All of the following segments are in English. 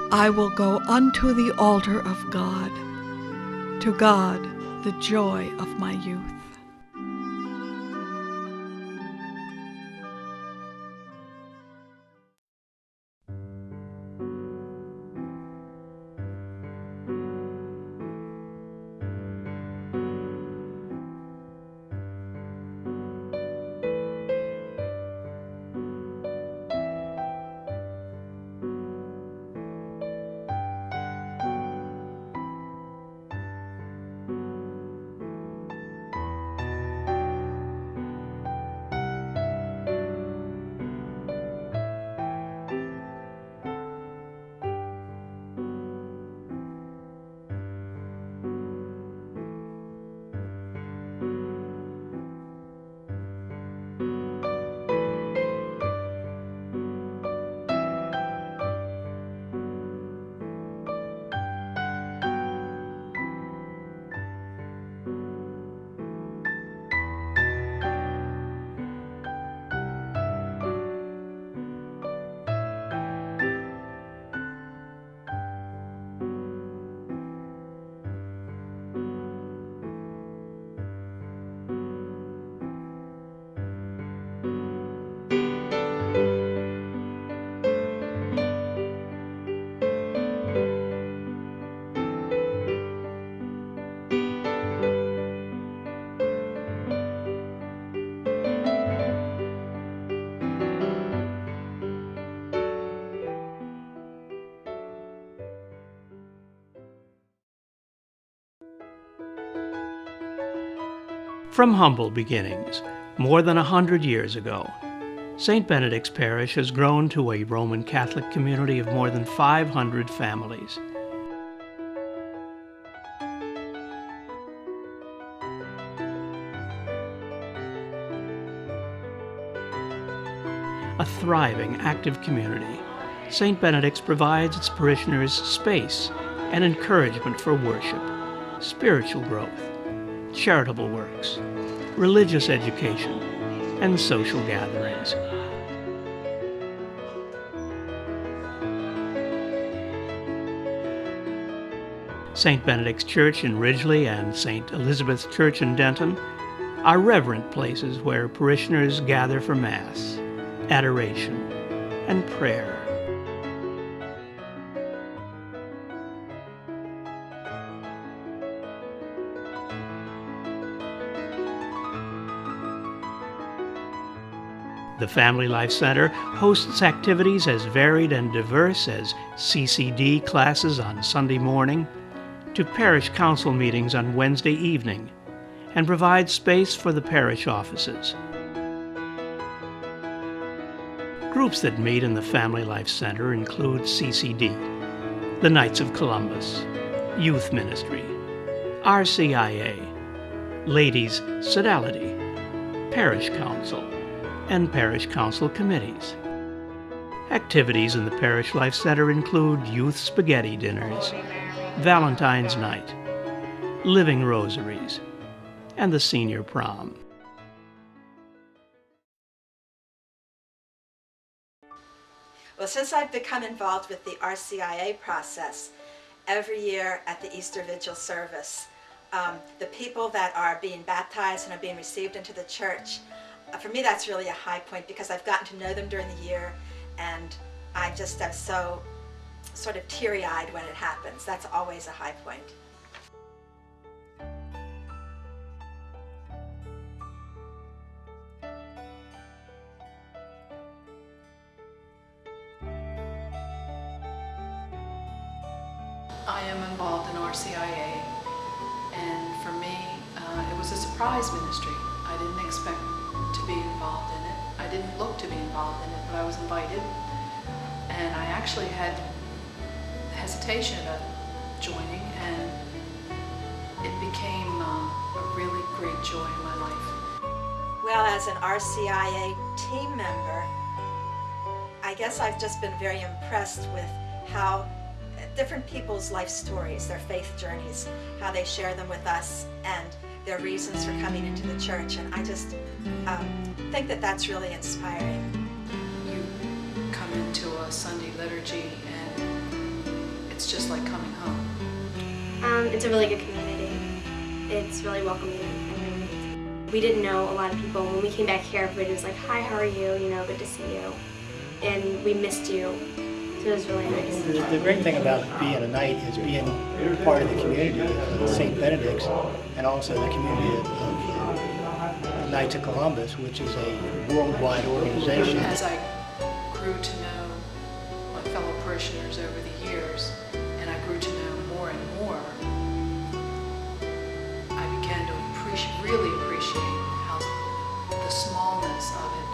I will go unto the altar of God, to God the joy of my youth. From humble beginnings, more than 100 years ago, St. Benedicts Parish has grown to a Roman Catholic community of more than 500 families. A thriving, active community, St. Benedict's provides its parishioners space and encouragement for worship, spiritual growth, charitable works, religious education, and social gatherings. St. Benedict's Church in Ridgely and St. Elizabeth's Church in Denton are reverent places where parishioners gather for Mass, adoration, and prayer. The Family Life Center hosts activities as varied and diverse as CCD classes on Sunday morning to parish council meetings on Wednesday evening, and provides space for the parish offices. Groups that meet in the Family Life Center include CCD, the Knights of Columbus, Youth Ministry, RCIA, Ladies' Sodality, Parish Council, and Parish Council committees. Activities in the Parish Life Center include youth spaghetti dinners, Valentine's Night, living rosaries, and the senior prom. Well, since I've become involved with the RCIA process, every year at the Easter Vigil service, the people that are being baptized and are being received into the church, for me that's really a high point because I've gotten to know them during the year, and I just am so sort of teary-eyed when it happens. That's always a high point. I am involved in RCIA, and for me, it was a surprise ministry. I didn't expect to be involved in it. I didn't look to be involved in it, but I was invited, and I actually had hesitation about joining, and it became a really great joy in my life. Well, as an RCIA team member, I guess I've just been very impressed with how different people's life stories, their faith journeys, how they share them with us, and their reasons for coming into the church. And I just think that that's really inspiring. You come into a Sunday liturgy and it's just like coming home. It's a really good community. It's really welcoming. And we didn't know a lot of people. When we came back here, everybody was like, "Hi, how are you? You know, good to see you." And we missed you. So it was really nice. The great thing about being a knight is being part of the community of St. Benedict's and also the community of Knights of Columbus, which is a worldwide organization. As I grew to know my fellow parishioners over the years, and I grew to know more and more, I began to really appreciate how the smallness of it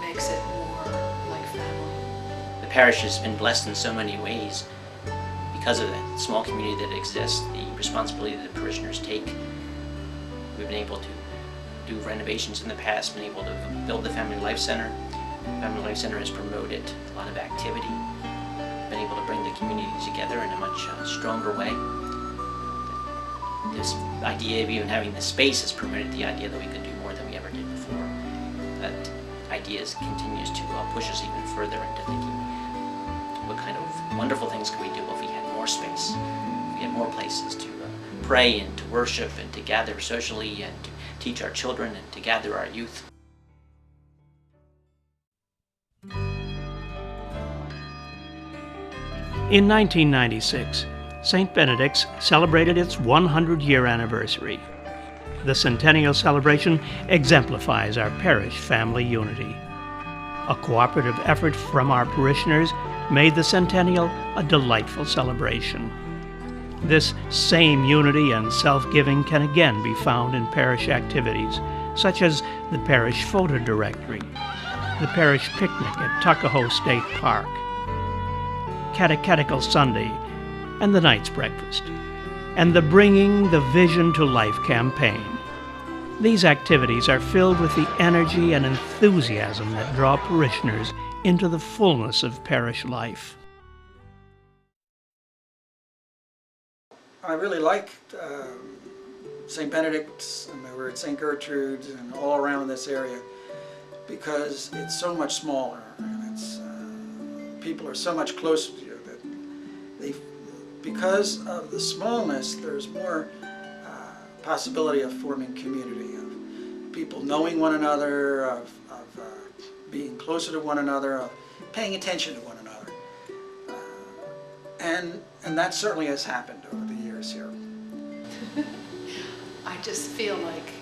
makes it more like family. The parish has been blessed in so many ways because of the small community that exists, the responsibility that the parishioners take. We've been able to do renovations in the past, been able to build the Family Life Center. The Family Life Center has promoted a lot of activity, been able to bring the community together in a much stronger way. This idea of even having the space has permitted the idea that we could do more than we ever did before. That idea continues to push us even further into thinking what kind of wonderful things could we do if we had more space, if we had more places to pray and to worship and to gather socially and to teach our children and to gather our youth. In 1996, St. Benedict's celebrated its 100-year anniversary. The centennial celebration exemplifies our parish family unity. A cooperative effort from our parishioners made the centennial a delightful celebration. This same unity and self-giving can again be found in parish activities, such as the parish photo directory, the parish picnic at Tuckahoe State Park, Catechetical Sunday, and the Knight's Breakfast, and the Bringing the Vision to Life campaign. These activities are filled with the energy and enthusiasm that draw parishioners into the fullness of parish life. I really like St. Benedict's, and we're at St. Gertrude's and all around this area because it's so much smaller and it's people are so much closer to you that because of the smallness there's more possibility of forming community, of people knowing one another, of being closer to one another, of paying attention to one another. And that certainly has happened over the years here. I just feel like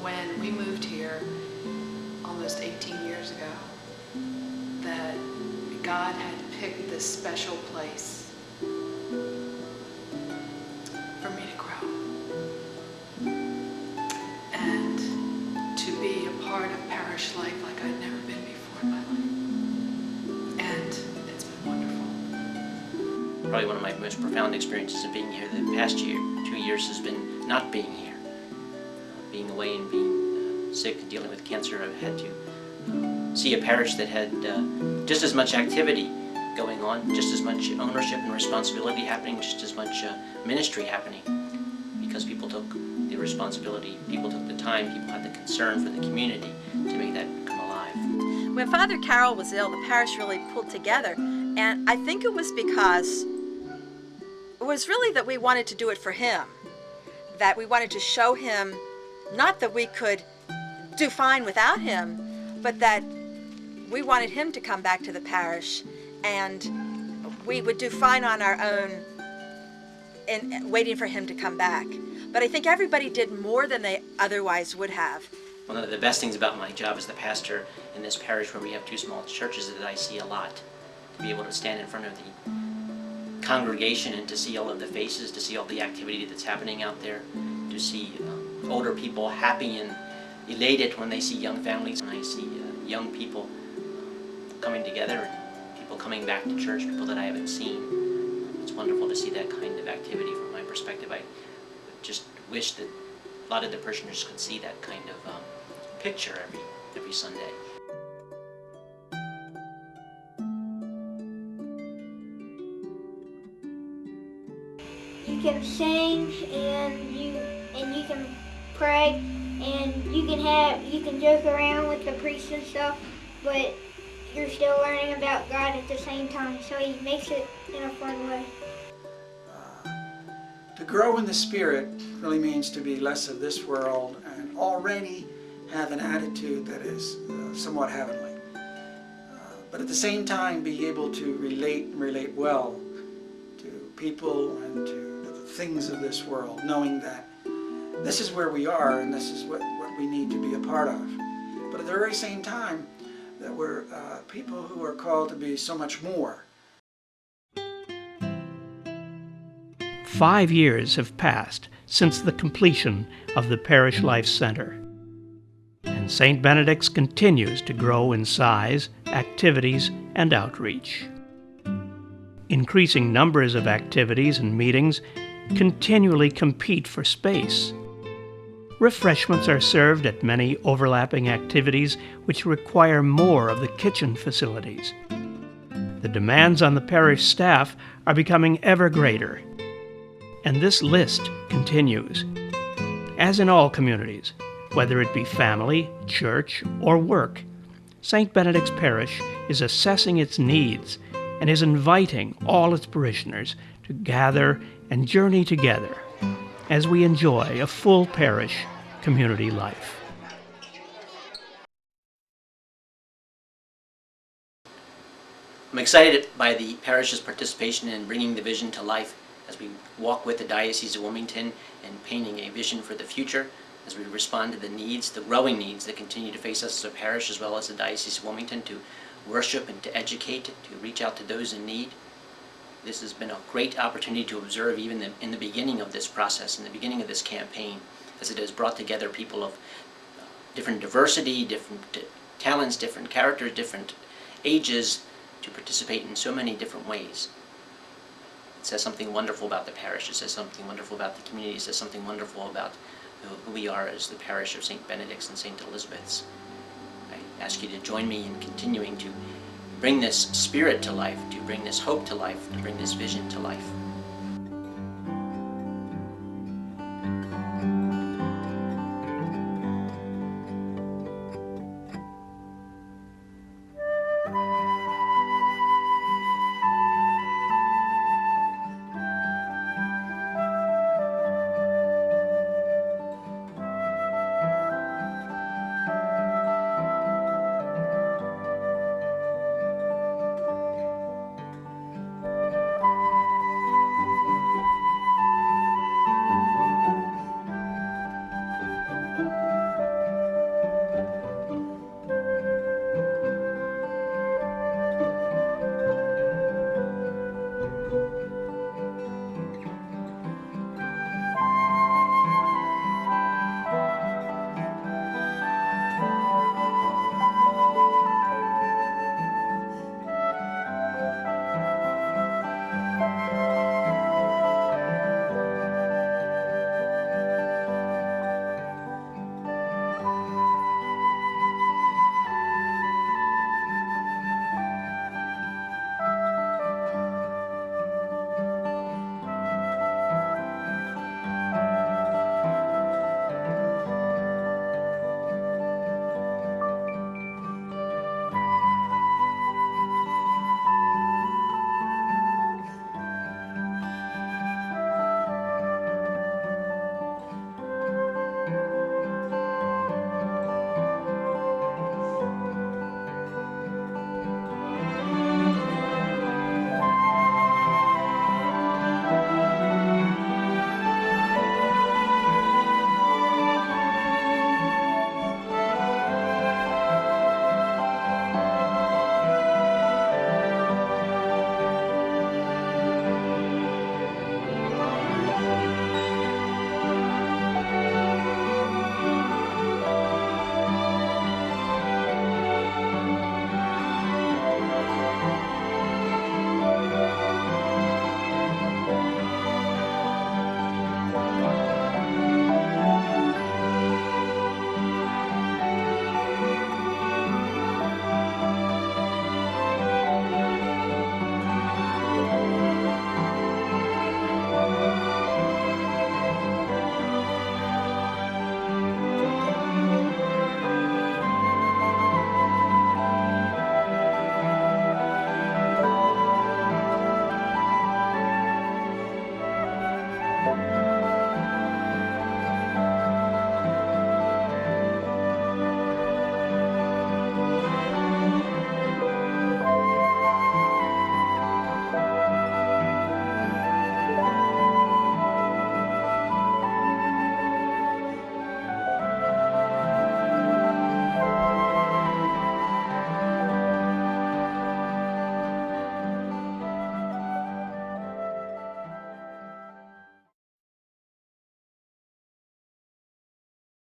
when we moved here almost 18 years ago, that God had picked this special place for me to grow and to be a part of parish life like I'd never been before in my life. And it's been wonderful. Probably one of my most profound experiences of being here the past 2 years has been not being here. Being away and being sick and dealing with cancer, I've had to see a parish that had just as much activity going on, just as much ownership and responsibility happening, just as much ministry happening, because people took the responsibility, people took the time, people had the concern for the community to make that come alive. When Father Carroll was ill, the parish really pulled together, and I think it was because it was really that we wanted to do it for him, that we wanted to show him not that we could do fine without him, but that we wanted him to come back to the parish and we would do fine on our own in waiting for him to come back. But I think everybody did more than they otherwise would have. One of the best things about my job as the pastor in this parish where we have two small churches is that I see a lot. To be able to stand in front of the congregation and to see all of the faces, to see all the activity that's happening out there, to see older people happy and elated when they see young families, when I see young people coming together and people coming back to church, people that I haven't seen. It's wonderful to see that kind of activity from my perspective. I just wish that a lot of the parishioners could see that kind of picture every Sunday. You can sing and you can pray and you can joke around with the priest and stuff, but you're still learning about God at the same time, so he makes it in a fun way. grow in the Spirit really means to be less of this world and already have an attitude that is somewhat heavenly. But at the same time be able to relate well to people and to the things of this world, knowing that this is where we are and this is what we need to be a part of. But at the very same time, that we're people who are called to be so much more. 5 years have passed since the completion of the Parish Life Center, and St. Benedict's continues to grow in size, activities, and outreach. Increasing numbers of activities and meetings continually compete for space. Refreshments are served at many overlapping activities which require more of the kitchen facilities. The demands on the parish staff are becoming ever greater, and this list continues. As in all communities, whether it be family, church, or work, St. Benedict's Parish is assessing its needs and is inviting all its parishioners to gather and journey together as we enjoy a full parish community life. I'm excited by the parish's participation in bringing the vision to life as we walk with the Diocese of Wilmington and painting a vision for the future, as we respond to the needs, the growing needs that continue to face us as a parish as well as the Diocese of Wilmington, to worship and to educate, to reach out to those in need. This has been a great opportunity to observe even in the beginning of this process, in the beginning of this campaign, as it has brought together people of different diversity, different talents, different characters, different ages, to participate in so many different ways. It says something wonderful about the parish. It says something wonderful about the community. It says something wonderful about who we are as the parish of St. Benedict's and St. Elizabeth's. I ask you to join me in continuing to bring this spirit to life, to bring this hope to life, to bring this vision to life.